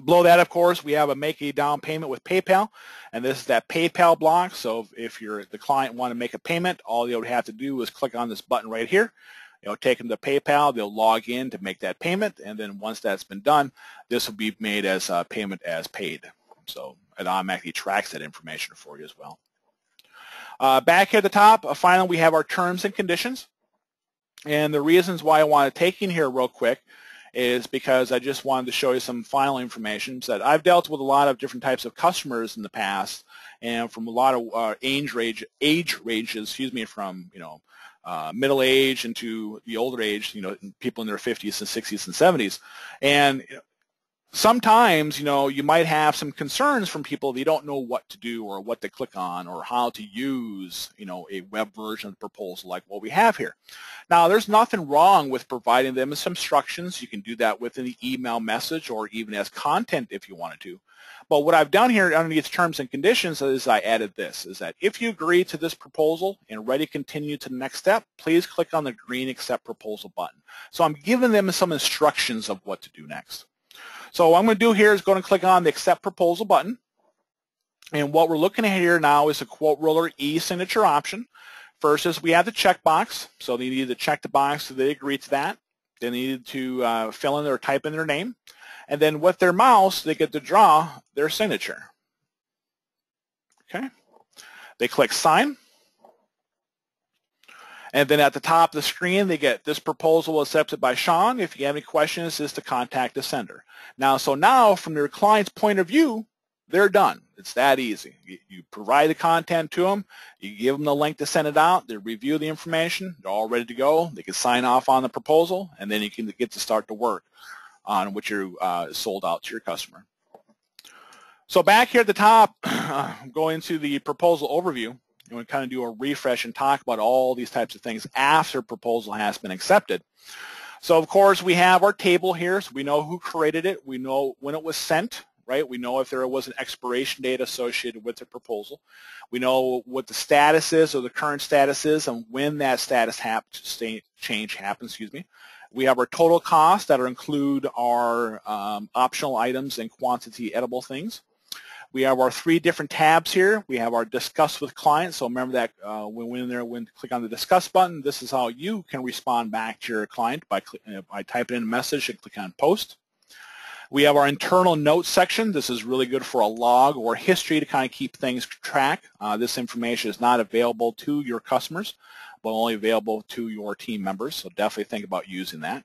Below that, of course, we have a make a down payment with PayPal, and this is that PayPal block. So if the client want to make a payment, all they would have to do is click on this button right here. It'll take them to PayPal. They'll log in to make that payment, and then once that's been done, this will be made as a payment as paid. So it automatically tracks that information for you as well. Back here at the top, finally, we have our terms and conditions. And the reasons why I want to take in here real quick is because I just wanted to show you some final information. So that I've dealt with a lot of different types of customers in the past, and from a lot of age ranges, from middle age into the older age, people in their 50s and 60s and 70s. And sometimes, you might have some concerns from people that you don't know what to do or what to click on or how to use, a web version of the proposal like what we have here. Now, there's nothing wrong with providing them with some instructions. You can do that within the email message or even as content if you wanted to. But what I've done here underneath terms and conditions is I added this, is that if you agree to this proposal and ready to continue to the next step, please click on the green accept proposal button. So I'm giving them some instructions of what to do next. So what I'm going to do here is going to click on the accept proposal button. And what we're looking at here now is a quote roller e-signature option. First is we have the checkbox. So they need to check the box so they agree to that. They need to fill in or type in their name. And then with their mouse, they get to draw their signature. Okay. They click sign. And then at the top of the screen, they get this proposal accepted by Sean. If you have any questions, is to contact the sender. Now, from your client's point of view, they're done. It's that easy. You provide the content to them. You give them the link to send it out. They review the information. They're all ready to go. They can sign off on the proposal, and then you can get to start to work on what you sold out to your customer. So back here at the top, going into the proposal overview, and we kind of do a refresh and talk about all these types of things after proposal has been accepted. So of course we have our table here, so we know who created it, we know when it was sent, right? We know if there was an expiration date associated with the proposal. We know what the status is or the current status is and when that status change happens, We have our total costs that include our optional items and quantity editable things. We have our 3 different tabs here. We have our discuss with client. So remember that when you click on the discuss button, this is how you can respond back to your client by typing in a message and click on post. We have our internal notes section. This is really good for a log or history to kind of keep things track. This information is not available to your customers, but only available to your team members. So definitely think about using that.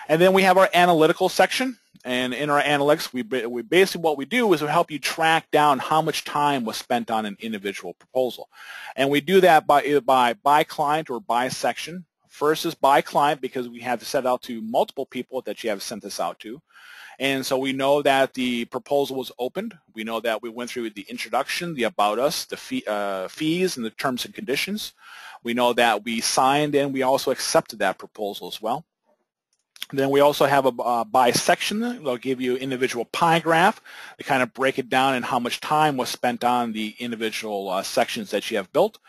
And then we have our analytical section. And in our analytics, we basically what we do is we help you track down how much time was spent on an individual proposal. And we do that by client or by section. First is by client because we have to set out to multiple people that you have sent this out to. And so we know that the proposal was opened. We know that we went through the introduction, the about us, the fees, and the terms and conditions. We know that we signed and we also accepted that proposal as well. Then we also have a by section. They'll give you individual pie graph to kind of break it down and how much time was spent on the individual sections that you have built.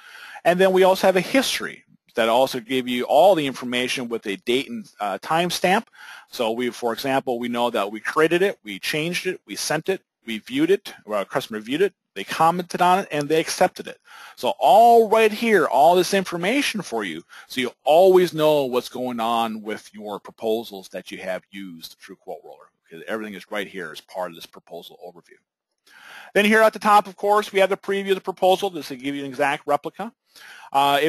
And then we also have a history that also give you all the information with a date and time stamp. So for example, we know that we created it, we changed it, we sent it, we viewed it, or our customer viewed it, they commented on it, and they accepted it. So all right here, all this information for you, so you always know what's going on with your proposals that you have used through Quote Roller. Okay, everything is right here as part of this proposal overview. Then here at the top, of course, we have the preview of the proposal. This will give you an exact replica.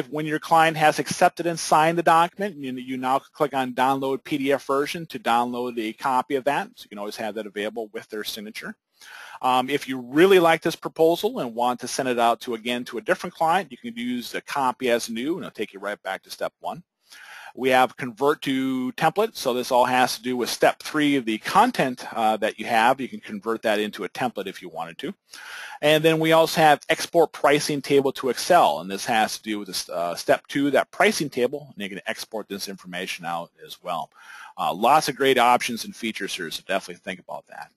When your client has accepted and signed the document, you now click on Download PDF version to download a copy of that. So you can always have that available with their signature. If you really like this proposal and want to send it out to, again, to a different client, you can use the copy as new, and it'll take you right back to step 1. We have convert to template, so this all has to do with step 3 of the content that you have. You can convert that into a template if you wanted to. And then we also have export pricing table to Excel, and this has to do with step 2, that pricing table, and you can export this information out as well. Lots of great options and features here, so definitely think about that.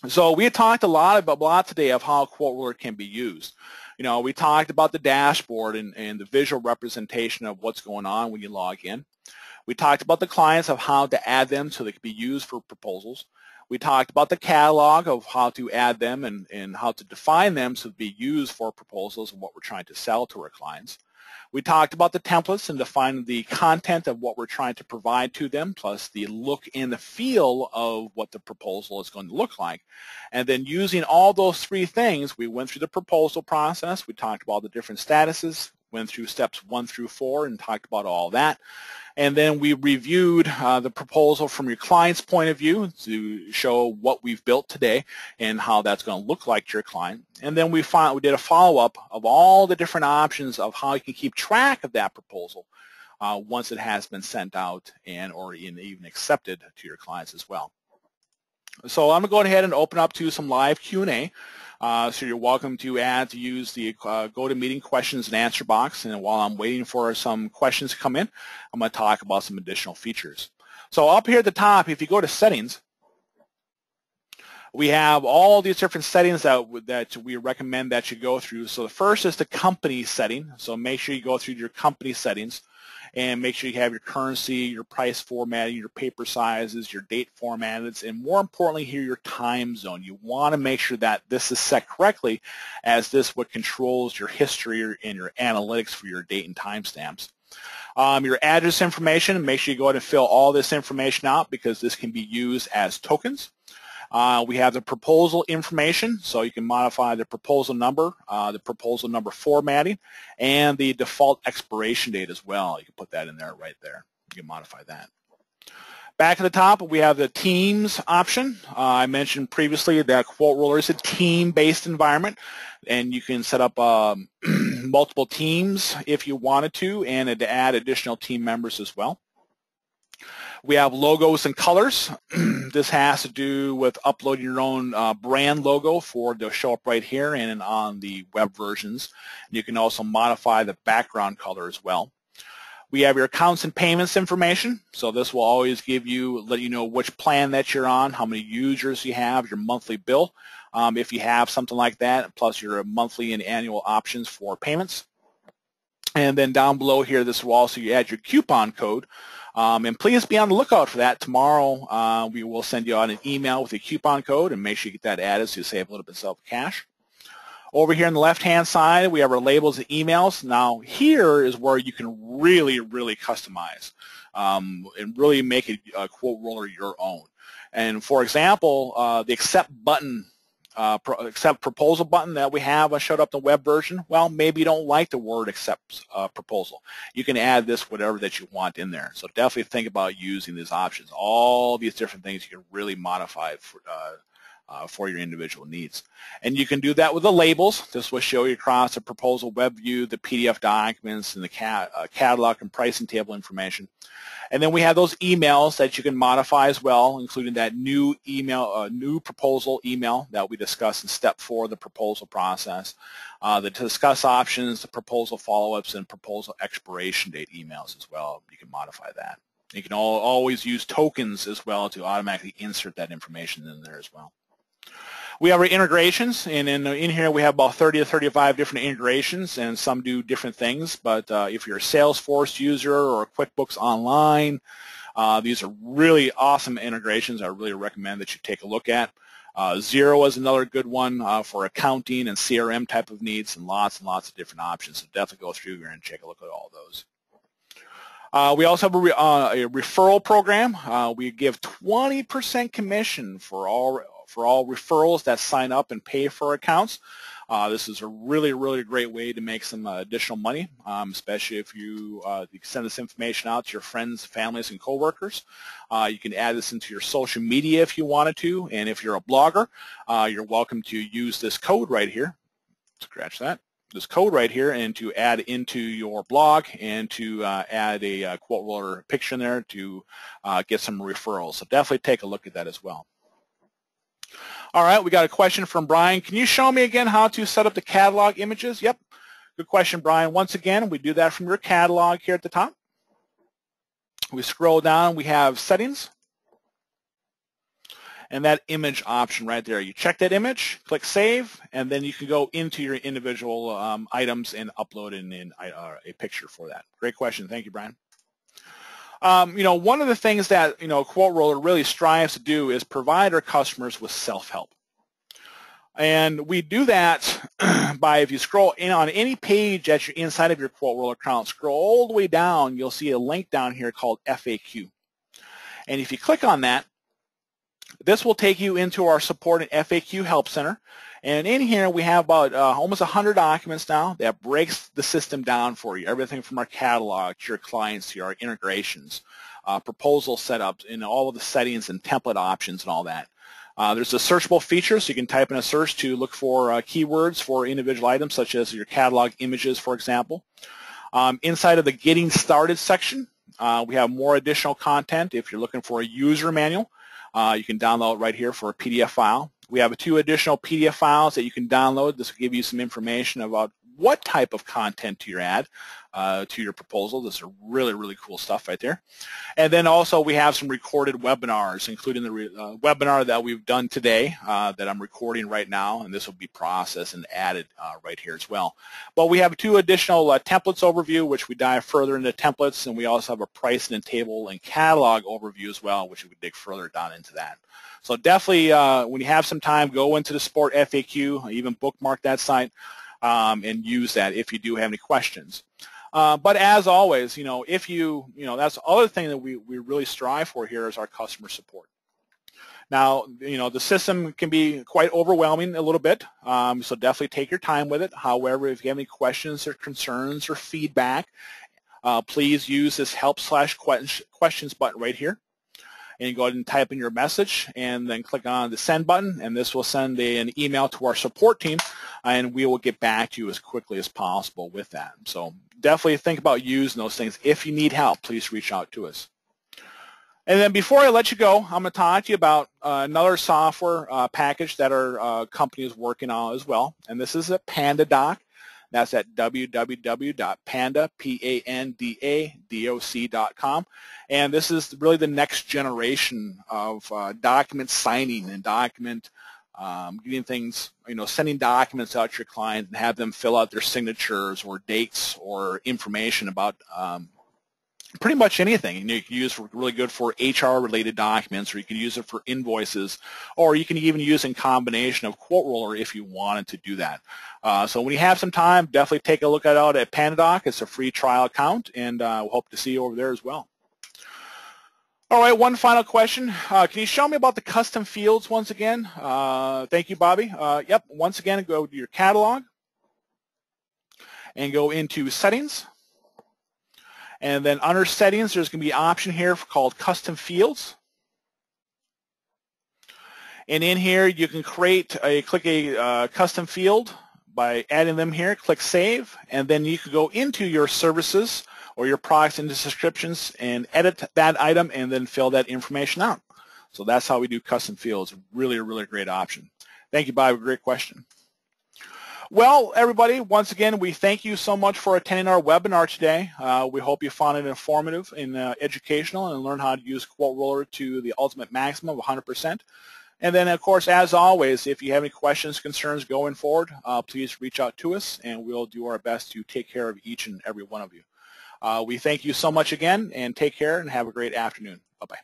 So we talked a lot today of how Quote Roller can be used. You know, we talked about the dashboard and the visual representation of what's going on when you log in. We talked about the clients of how to add them so they can be used for proposals. We talked about the catalog of how to add them and how to define them so to be used for proposals and what we're trying to sell to our clients. We talked about the templates and defining the content of what we're trying to provide to them, plus the look and the feel of what the proposal is going to look like. And then using all those 3 things, we went through the proposal process. We talked about the different statuses, went through steps 1 through 4 and talked about all that. And then we reviewed the proposal from your client's point of view to show what we've built today and how that's going to look like to your client. And then we did a follow-up of all the different options of how you can keep track of that proposal once it has been sent out and or even accepted to your clients as well. So I'm going to go ahead and open up to some live Q&A. So you're welcome to use the GoToMeeting questions and answer box. And while I'm waiting for some questions to come in, I'm going to talk about some additional features. So up here at the top, if you go to settings, we have all these different settings that we recommend that you go through. So the first is the company setting. So make sure you go through your company settings and make sure you have your currency, your price formatting, your paper sizes, your date formatted, and more importantly here, your time zone. You want to make sure that this is set correctly, as this what controls your history and your analytics for your date and timestamps. Your address information, make sure you go ahead and fill all this information out because this can be used as tokens. We have the proposal information, so you can modify the proposal number formatting, and the default expiration date as well. You can put that in there right there. You can modify that. Back at the top, we have the Teams option. I mentioned previously that Quote Roller is a team-based environment, and you can set up multiple teams if you wanted to, and to add additional team members as well. We have logos and colors. This has to do with uploading your own brand logo to show up right here and on the web versions. You can also modify the background color as well. We have your accounts and payments information. So this will always let you know which plan that you're on, how many users you have, your monthly bill, if you have something like that, plus your monthly and annual options for payments. And then down below here, this will also add your coupon code. And please be on the lookout for that. Tomorrow we will send you out an email with a coupon code, and make sure you get that added so you save a little bit of cash. Over here on the left-hand side, we have our labels and emails. Now here is where you can really, really customize and really make a Quote Roller your own. And for example, the accept button, accept proposal button that we have showed up in the web version, well, maybe you don't like the word accept proposal. You can add this whatever that you want in there. So definitely think about using these options. All these different things you can really modify for your individual needs. And you can do that with the labels. This will show you across the proposal web view, the PDF documents, and the catalog and pricing table information. And then we have those emails that you can modify as well, including that new email, new proposal email that we discussed in step 4 of the proposal process. The discuss options, the proposal follow-ups, and proposal expiration date emails as well. You can modify that. You can always use tokens as well to automatically insert that information in there as well. We have our integrations, and in here we have about 30 to 35 different integrations, and some do different things. But if you're a Salesforce user or QuickBooks Online, these are really awesome integrations. I really recommend that you take a look at. Xero is another good one for accounting and CRM type of needs, and lots of different options. So definitely go through here and take a look at all those. We also have a referral program. We give 20% commission for all referrals that sign up and pay for accounts. This is a really, really great way to make some additional money, especially if you send this information out to your friends, families, and coworkers. You can add this into your social media if you wanted to, and if you're a blogger, you're welcome to use this code right here. Scratch that. This code right here, and to add into your blog, and to add a quote roller picture in there to get some referrals. So definitely take a look at that as well. All right, we got a question from Brian. Can you show me again how to set up the catalog images? Yep, good question, Brian. Once again, we do that from your catalog here at the top. We scroll down, we have settings, and that image option right there. You check that image, click save, and then you can go into your individual items and upload in a picture for that. Great question. Thank you, Brian. One of the things that Quote Roller really strives to do is provide our customers with self-help. And we do that by, if you scroll in on any page that you're inside of your Quote Roller account, scroll all the way down, you'll see a link down here called FAQ. And if you click on that, this will take you into our support and FAQ help center. And in here we have about almost 100 documents now that breaks the system down for you. Everything from our catalog to your clients to our integrations, proposal setups, and all of the settings and template options and all that. There's a searchable feature, so you can type in a search to look for keywords for individual items, such as your catalog images, for example. Inside of the Getting Started section, we have more additional content. If you're looking for a user manual, you can download right here for a PDF file. We have 2 additional PDF files that you can download. This will give you some information about what type of content to your add to your proposal. This is really, really cool stuff right there. And then also we have some recorded webinars, including the webinar that we've done today that I'm recording right now, and this will be processed and added right here as well. But we have 2 additional templates overview, which we dive further into templates, and we also have a pricing and table and catalog overview as well, which we could dig further down into that. So definitely, when you have some time, go into the Support FAQ, even bookmark that site, and use that if you do have any questions. But as always, if that's the other thing that we really strive for here is our customer support. Now, the system can be quite overwhelming a little bit, so definitely take your time with it. However, if you have any questions or concerns or feedback, please use this help/questions button right here. And you go ahead and type in your message and then click on the send button, and this will send an email to our support team, and we will get back to you as quickly as possible with that. So definitely think about using those things. If you need help, please reach out to us. And then before I let you go, I'm going to talk to you about another software package that our company is working on as well, and this is a PandaDoc. That's at www.pandadoc.com. And this is really the next generation of document signing and document getting things, sending documents out to your client and have them fill out their signatures or dates or information about pretty much anything. You can use it really good for HR-related documents, or you can use it for invoices, or you can even use in combination of Quote Roller if you wanted to do that. So when you have some time, definitely take a look at PandaDoc. It's a free trial account, and we'll hope to see you over there as well. All right, one final question. Can you show me about the custom fields once again? Thank you, Bobby. Yep, once again, go to your catalog and go into settings. And then under settings, there's going to be an option here called custom fields. And in here, you can click a custom field by adding them here, click save, and then you can go into your services or your products into descriptions and edit that item and then fill that information out. So that's how we do custom fields. Really, a really great option. Thank you, Bob. Great question. Well, everybody, once again, we thank you so much for attending our webinar today. We hope you found it informative and educational and learn how to use Quote Roller to the ultimate maximum of 100%. And then, of course, as always, if you have any questions, concerns going forward, please reach out to us, and we'll do our best to take care of each and every one of you. We thank you so much again, and take care and have a great afternoon. Bye-bye.